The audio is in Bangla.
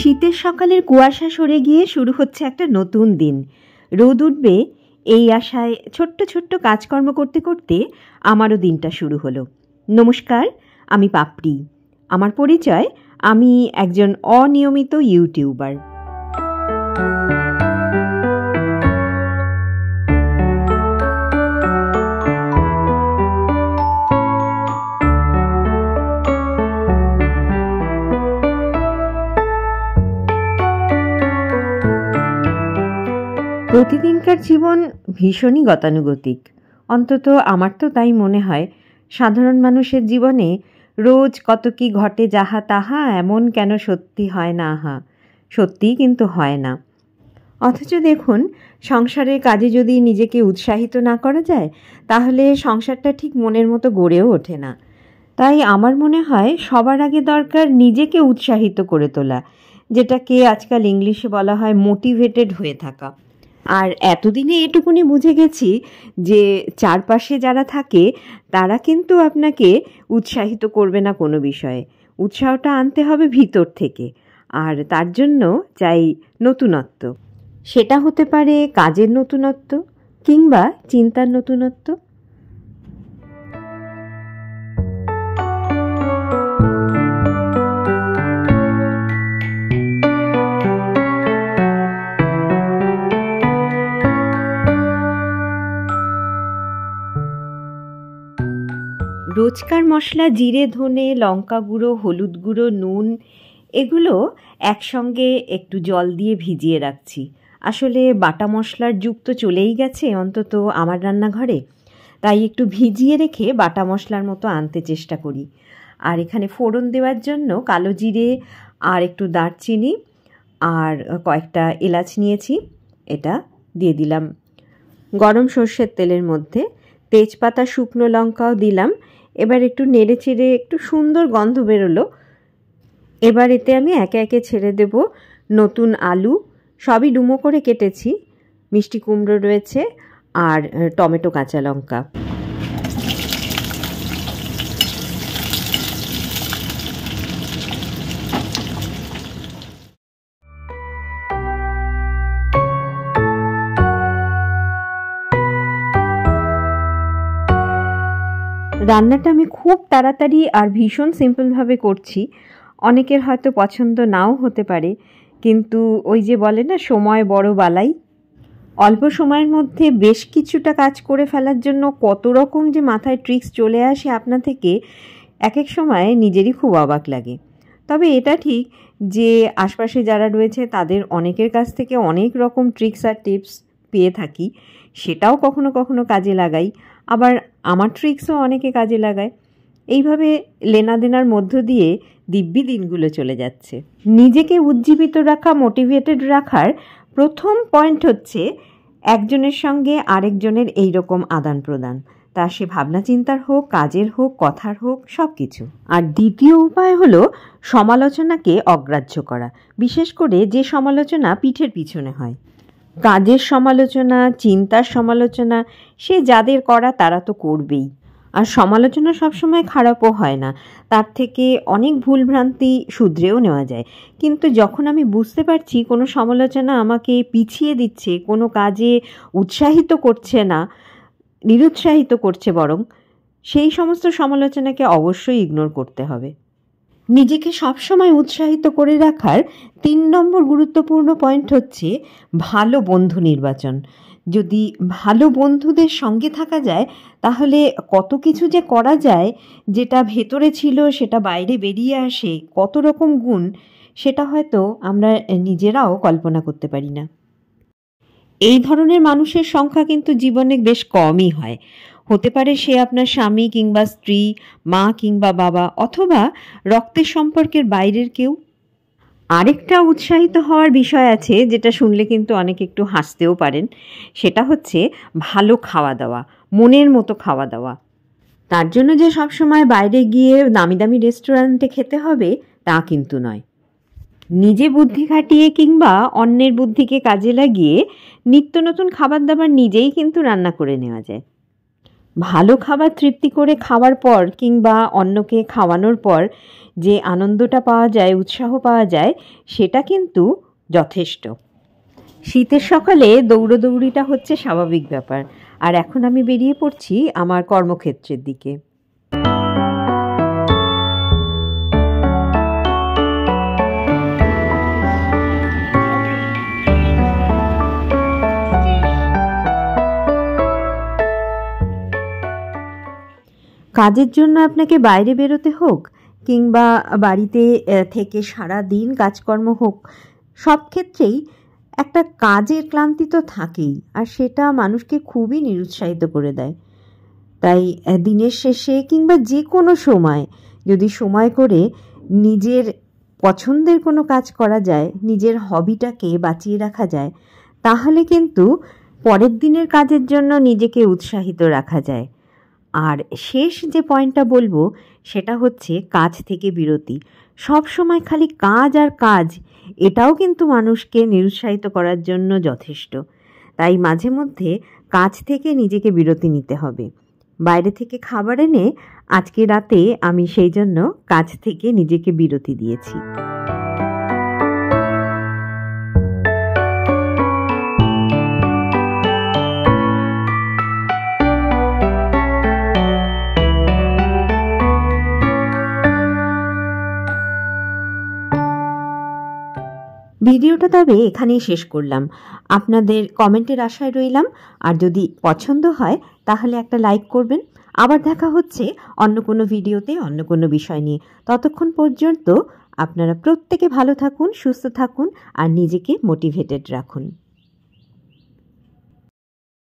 শীতের সকালের কুয়াশা সরে গিয়ে শুরু হচ্ছে একটা নতুন দিন। রোদ উঠবে এই আশায় ছোট্ট ছোট্ট কাজকর্ম করতে করতে আমারও দিনটা শুরু হলো। নমস্কার, আমি পাপড়ি। আমার পরিচয়, আমি একজন অনিয়মিত ইউটিউবার। প্রতিদিনকার জীবন ভীষণই গতানুগতিক, অন্তত আমার তো তাই মনে হয়। সাধারণ মানুষের জীবনে রোজ কত কি ঘটে যাহা তাহা, এমন কেন সত্যি হয় না আহা, সত্যিই কিন্তু হয় না। অথচ দেখুন, সংসারের কাজে যদি নিজেকে উৎসাহিত না করা যায়, তাহলে সংসারটা ঠিক মনের মতো গড়েও ওঠে না। তাই আমার মনে হয় সবার আগে দরকার নিজেকে উৎসাহিত করে তোলা, যেটাকে আজকাল ইংলিশে বলা হয় মোটিভেটেড হয়ে থাকা। আর এতদিনে এটুকুনি বুঝে গেছি যে চারপাশে যারা থাকে তারা কিন্তু আপনাকে উৎসাহিত করবে না কোনো বিষয়ে। উৎসাহটা আনতে হবে ভিতর থেকে, আর তার জন্য চাই নতুনত্ব। সেটা হতে পারে কাজের নতুনত্ব কিংবা চিন্তার নতুনত্ব। রোজকার মশলা জিরে, ধনে, লঙ্কা গুঁড়ো, হলুদ গুঁড়ো, নুন, এগুলো একসঙ্গে একটু জল দিয়ে ভিজিয়ে রাখছি। আসলে বাটা মশলার যুগ তো চলেই গেছে, অন্তত আমার রান্নাঘরে। তাই একটু ভিজিয়ে রেখে বাটা মশলার মতো আনতে চেষ্টা করি। আর এখানে ফোড়ন দেওয়ার জন্য কালো জিরে আর একটু দারচিনি আর কয়েকটা এলাচ নিয়েছি, এটা দিয়ে দিলাম। গরম সর্ষের তেলের মধ্যে তেজপাতা, শুকনো লঙ্কাও দিলাম। এবার একটু নেড়ে চেড়ে একটু সুন্দর গন্ধ বেরোলো। এবার এতে আমি একে একে ছেড়ে দেব নতুন আলু, সবই ডুমো করে কেটেছি, মিষ্টি কুমড়ো রয়েছে আর টমেটো, কাঁচা লঙ্কা। রান্নাটা আমি খুব তাড়াতাড়ি আর ভীষণ সিম্পলভাবে করছি। অনেকের হয়তো পছন্দ নাও হতে পারে, কিন্তু ওই যে বলে না, সময় বড় বালাই। অল্প সময়ের মধ্যে বেশ কিছুটা কাজ করে ফেলার জন্য কত রকম যে মাথায় ট্রিক্স চলে আসে আপনা থেকে, এক এক সময় নিজেরই খুব অবাক লাগে। তবে এটা ঠিক যে আশপাশে যারা রয়েছে তাদের অনেকের কাছ থেকে অনেক রকম ট্রিক্স আর টিপস পেয়ে থাকি, সেটাও কখনো কখনো কাজে লাগাই। আবার আমার ট্রিক্সও অনেকে কাজে লাগায়। এইভাবে লেনাদেনার মধ্য দিয়ে দিব্যি দিনগুলো চলে যাচ্ছে। নিজেকে উজ্জীবিত রাখা, মোটিভেটেড রাখার প্রথম পয়েন্ট হচ্ছে একজনের সঙ্গে আরেকজনের এইরকম আদান প্রদান, তা সে ভাবনা চিন্তার হোক, কাজের হোক, কথার হোক, সব কিছু। আর দ্বিতীয় উপায় হলো সমালোচনাকে অগ্রাহ্য করা, বিশেষ করে যে সমালোচনা পিঠের পিছনে হয়। কাজের সমালোচনা, চিন্তার সমালোচনা, সে যাদের করা তারা তো করবেই। আর সমালোচনা সবসময় খারাপও হয় না, তার থেকে অনেক ভুলভ্রান্তি শুধরেও নেওয়া যায়। কিন্তু যখন আমি বুঝতে পারছি কোনো সমালোচনা আমাকে পিছিয়ে দিচ্ছে, কোনো কাজে উৎসাহিত করছে না, নিরুৎসাহিত করছে বরং, সেই সমস্ত সমালোচনাকে অবশ্যই ইগনোর করতে হবে। নিজেকে সবসময় উৎসাহিত করে রাখার 3 নম্বর গুরুত্বপূর্ণ পয়েন্ট হচ্ছে ভালো বন্ধু নির্বাচন। যদি ভালো বন্ধুদের সঙ্গে থাকা যায়, তাহলে কত কিছু যে করা যায়, যেটা ভেতরে ছিল সেটা বাইরে বেরিয়ে আসে, কত রকম গুণ, সেটা হয়তো আমরা নিজেরাও কল্পনা করতে পারি না। এই ধরনের মানুষের সংখ্যা কিন্তু জীবনে বেশ কমই হয়। হতে পারে সে আপনার স্বামী কিংবা স্ত্রী, মা কিংবা বাবা, অথবা রক্তের সম্পর্কের বাইরের কেউ। আরেকটা উৎসাহিত হওয়ার বিষয় আছে, যেটা শুনলে কিন্তু অনেকে একটু হাসতেও পারেন। সেটা হচ্ছে ভালো খাওয়া দাওয়া, মনের মতো খাওয়া দাওয়া। তার জন্য যে সবসময় বাইরে গিয়ে দামি দামি রেস্টুরেন্টে খেতে হবে তা কিন্তু নয়। নিজে বুদ্ধি খাটিয়ে কিংবা অন্যের বুদ্ধিকে কাজে লাগিয়ে নিত্য নতুন খাবার দাবার নিজেই কিন্তু রান্না করে নেওয়া যায়। ভালো খাবার তৃপ্তি করে খাওয়ার পর কিংবা অন্যকে খাওয়ানোর পর যে আনন্দটা পাওয়া যায়, উৎসাহ পাওয়া যায়, সেটা কিন্তু যথেষ্ট। শীতের সকালে দৌড়োদৌড়িটা হচ্ছে স্বাভাবিক ব্যাপার। আর এখন আমি বেরিয়ে পড়ছি আমার কর্মক্ষেত্রের দিকে। কাজের জন্য আপনাকে বাইরে বেরোতে হোক কিংবা বাড়িতে থেকে সারা দিন কাজকর্ম হোক, সব ক্ষেত্রেই একটা কাজের ক্লান্তি তো থাকেই, আর সেটা মানুষকে খুবই নিরুৎসাহিত করে দেয়। তাই দিনের শেষে কিংবা যে কোনো সময় যদি সময় করে নিজের পছন্দের কোনো কাজ করা যায়, নিজের হবিটাকে বাঁচিয়ে রাখা যায়, তাহলে কিন্তু পরের দিনের কাজের জন্য নিজেকে উৎসাহিত রাখা যায়। আর শেষ যে পয়েন্টটা বলবো সেটা হচ্ছে কাজ থেকে বিরতি। সব সময় খালি কাজ আর কাজ, এটাও কিন্তু মানুষকে নিরুৎসাহিত করার জন্য যথেষ্ট। তাই মাঝে মধ্যে কাজ থেকে নিজেকে বিরতি নিতে হবে। বাইরে থেকে খাবার এনে আজকে রাতে আমি সেই জন্য কাজ থেকে নিজেকে বিরতি দিয়েছি। ভিডিওটা তবে এখানেই শেষ করলাম। আপনাদের কমেন্টের আশায় রইলাম। আর যদি পছন্দ হয় তাহলে একটা লাইক করবেন। আবার দেখা হচ্ছে অন্য কোনো ভিডিওতে, অন্য কোনো বিষয় নিয়ে। ততক্ষণ পর্যন্ত আপনারা প্রত্যেকে ভালো থাকুন, সুস্থ থাকুন আর নিজেকে মোটিভেটেড রাখুন।